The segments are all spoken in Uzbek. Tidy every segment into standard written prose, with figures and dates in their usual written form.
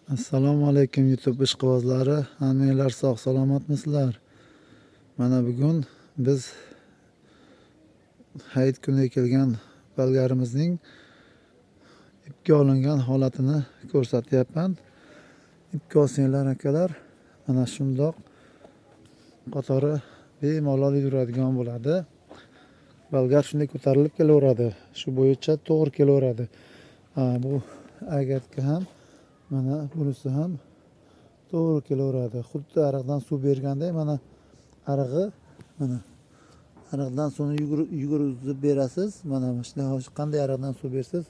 Assalomu alaykum YouTube ishqibozlari. Hammanglar sog' salomatmisizlar? Mana bugun biz hayit kuniga kelgan bolgarimizning ipga olingan holatini ko'rsatyapman. Ipga olsanglar akalar, mana shundoq qatori bemalol yuradigan bo'ladi. Bolgar shunday ko'tarilib kelaveradi. Shu bo'yicha to'g'ri kelaveradi. Bu agatga ham mana bunisi ham to'g'ri kelaveradi. Xuddi ariqdan suv berganday, mana arig'i, mana ariqdan suvni yugurib berasiz. Mana shu qanday ariqdan suv bersiz,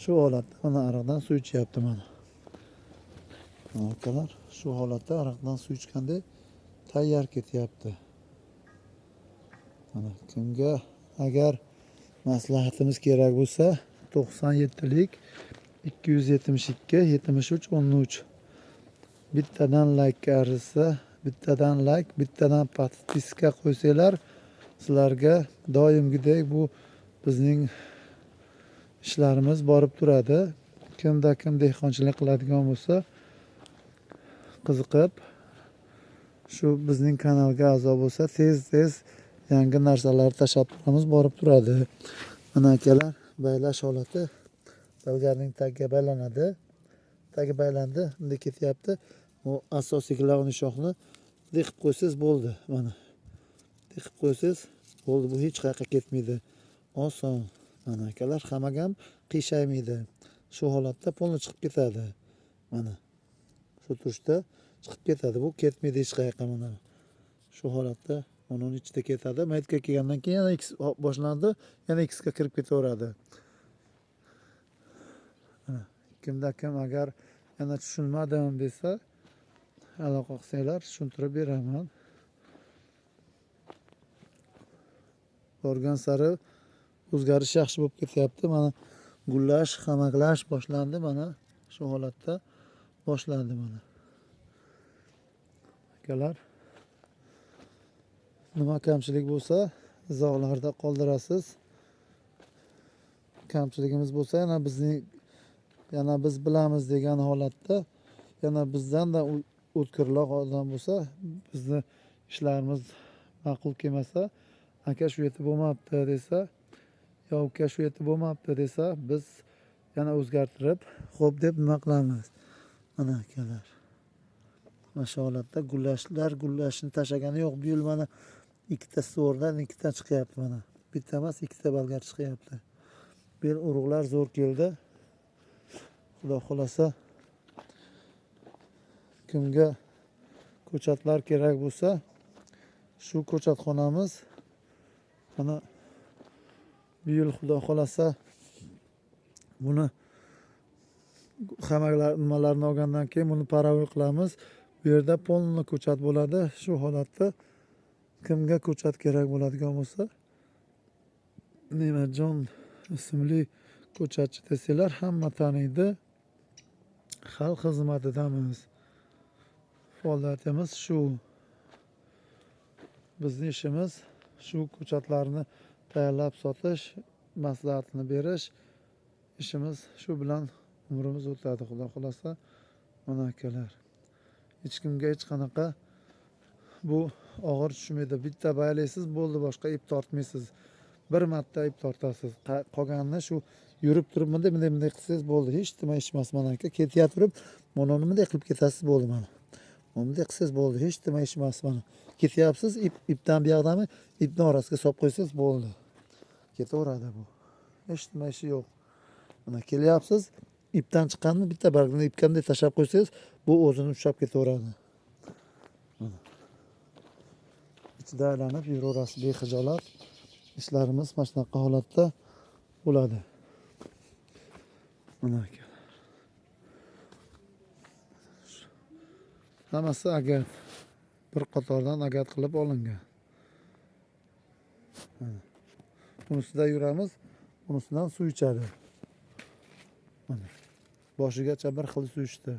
shu holatda mana ariqdan suv ichyapti mana. Akalar, shu holatda ariqdan suv ichganday tayyor ketyapti. Mana kimga agar maslahatimiz kerak bo'lsa, 97lik 272 73 13 bittadan like arisa, bittadan like, bittadan podpiska qo'ysanglar, sizlarga doimgidek bu bizning ishlarimiz borib turadi. Kimda kim dehqonchilik qiladigan bo'lsa, qiziqib shu bizning kanalga a'zo bo'lsa, tez yangi narsalar tashlab turamiz, borib turadi. Mana akalar, baylash holati bolgarning tagiga baylanadi. Tagi baylandi, bunday ketyapti. Bu asosiy glavniy shoxni dehib qo'ysiz bo'ldi. Mana dehib qo'ysiz bo'ldi, bu hech qayerga ketmaydi. Oson. Mana akalar, hammaga ham qiyshaymaydi. Shu holatda polni chiqib ketadi. Mana shu turishda chiqib ketadi. Bu ketmaydi hech qayerga. Mana shu holatda uning ichida ketadi. Maytga kelgandan keyin yana x boshlandi, yana x ga kirib ketaveradi. Kimda kim agar yana tushunmadim desa, aloqa qilsanglar tushuntirib beraman. Borgan sari o'zgarish yaxshi bo'lib ketyapti. Mana gullash, xamaklash boshlandi. Mana shu holatda boshlandi mana. Akalar, nima kamchilik bo'lsa izohlarda qoldirasiz. Kamchiligimiz bo'lsa yana biz bilamiz degan holatda, yana bizdan da o'tkirroq odam bo'lsa, bizni ishlarimiz ma'qul kelmasa, aka shu yerda bo'lmabdi desa, yo uka shu yerda bo'lmabdi desa, biz yana o'zgartirib, xo'p deb nima qilamiz. Mana akalar, mana shu holatda gullashni tashlagani yo'q. Bu yil mana ikkita so'rdan ikkita chiqyapti mana. Bitta emas, ikkita bolgar chiqyapti. Bu yil urug'lar zo'r keldi. Xudo xolasa, kimga ko'chatlar kerak bo'lsa, shu ko'chatxonamiz mana bu yil xudo xolasa buni hammalar nimalarni olgandan keyin buni paravoy qilamiz. Bu yerda polni ko'chat bo'ladi. Shu holatda kimga ko'chat kerak bo'ladigan bo'lsa, Ne'matjon ismli ko'chatchi desanglar, hamma taniydi. Xalq xizmatidamiz. Faoliyatimiz shu. Bizning ishimiz shu ko'chatlarni tayyorlab sotish, maslahatini berish. İşimiz shu bilan umrimiz o'tadi, xudo xolasa. Mana akalar, hech kimga hech qanaqa bu og'ir tushmaydi. Bitta baylaysiz bo'ldi, boshqa ip tortmaysiz. Bir marta ip tortasiz. Qolganini shu yurib turib bunday qilsangiz bo'ldi. Hech nima ish emas. Mana aka, ketaverib, mana bunday qilib ketasiz bo'ldi mana. Bunday qilsangiz bo'ldi. Hech nima ish emas mana. Ketyapsiz, ipdan bu yoqdami, ipning orasiga solib qo'ysangiz bo'ldi. Ketaveradi bu. Hech nima ishi yo'q. Mana kelyapsiz, ipdan chiqqanni bitta bargni ipganday tashlab qo'ysangiz, bu o'zini ushlab ketaveradi. Mana ichida aylanib yuraverasiz bexijolat. İşlerimiz mana shunaqa holatda bo'ladi. Mana aka. Hammasi agat. Bir qatordan agat qilib olingan. Bunisida yuramiz, bunisidan suv ichadi. Mana boshigacha bir xil suv ichdi.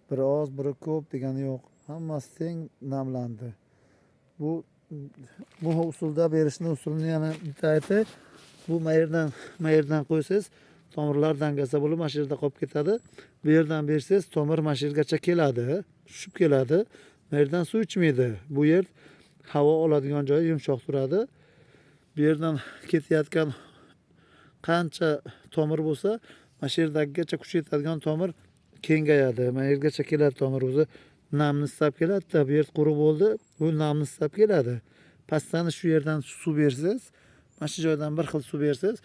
Biri oz, biri ko'p degani yo'q. Hammasi teng namlandi. Bu usulda berishni usulini yana bitta aytay. Bu mayerdan qo'ysangiz, tomirlar dangasa bo'lib mana shu yerda qolib ketadi. Bu yerdan bersangiz tomir mana shu yergacha keladi, tushib keladi. Bu yerdan suv ichmaydi. Bu yer havo oladigan joyi yumshoq turadi. Bu yerdan ketayotgan qancha tomir bo'lsa, mana shu yerdagigacha kuch yetadigan tomir kengayadi. Mana yergacha keladi tomir o'zi namni istab keladi-da. Bu yer quruq bo'ldi, u namni istab keladi. Pastdan shu yerdan suv bersangiz, mana shu joydan bir xil suv bersangiz,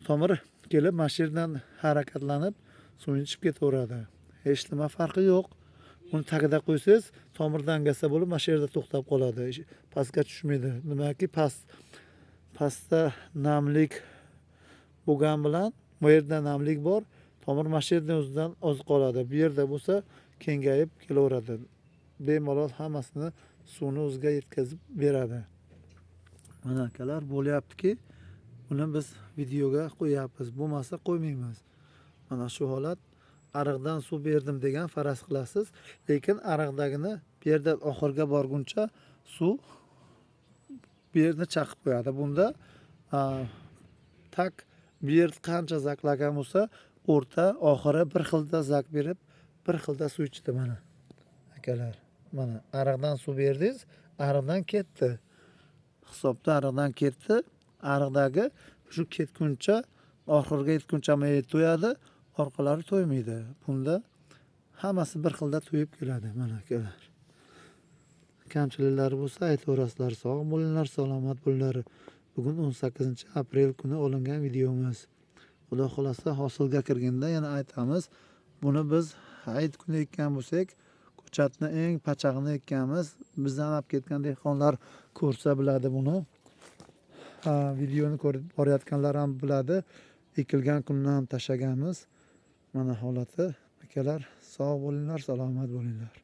tomir kelib mana shu yerdan harakatlanib suvni ichib ketaveradi. Hech nima farqi yo'q. Uni tagida qo'ysangiz, tomir dangasa bo'lib mana shu yerda to'xtab qoladi. Pastga tushmaydi. Demakki, pastda namlik bo'lgan bilan bu yerda namlik bor. Tomir mana shu yerdan o'zidan oziq oladi. Bu yerda bo'lsa kengayib kelaveradi. Bemalol hammasini suvni o'ziga yetkazib beradi. Mana akalar bo'lyaptiki, buni biz videoga qo'yapmiz. Bo'lmasa qo'ymaymiz. Mana shu holat. Ariqdan suv berdim degan faraz qilasiz, lekin ariqdagini bu yerdan oxirga borguncha suv bu yerni chaqib qo'yadi. Bunda tak bu yer qancha zaklagan bo'lsa, o'rta oxiri bir xilda zak berib, bir xilda suv ichdi mana. Akalar, mana ariqdan suv berdingiz, ariqdan ketdi. Hisobda ariqdan ketdi. Ariqdagi shu ketguncha, oxirga yetguncha to'yadi, orqalari to'ymaydi. Bunda hammasi bir xilda to'yib keladi mana akalar. Kamchiliklari bo'lsa aytaverasizlar. Sog' bo'linglar, salomat bo'linglar. Bugun 18-aprel kuni olingan videomiz. Xudo xolasa hosilga kirganda yana aytamiz. Buni biz hayit kuni ekkan bo'lsak, ko'chatni eng pachag'ini ekkanmiz. Bizdan olib ketgan dehqonlar ko'rsa biladi buni. Videoni ko'rib borayotganlar ham biladi. Ekilgan kundan ham tashlaganmiz. Mana holati. Akalar, sog' bo'linglar, salomat bo'linglar.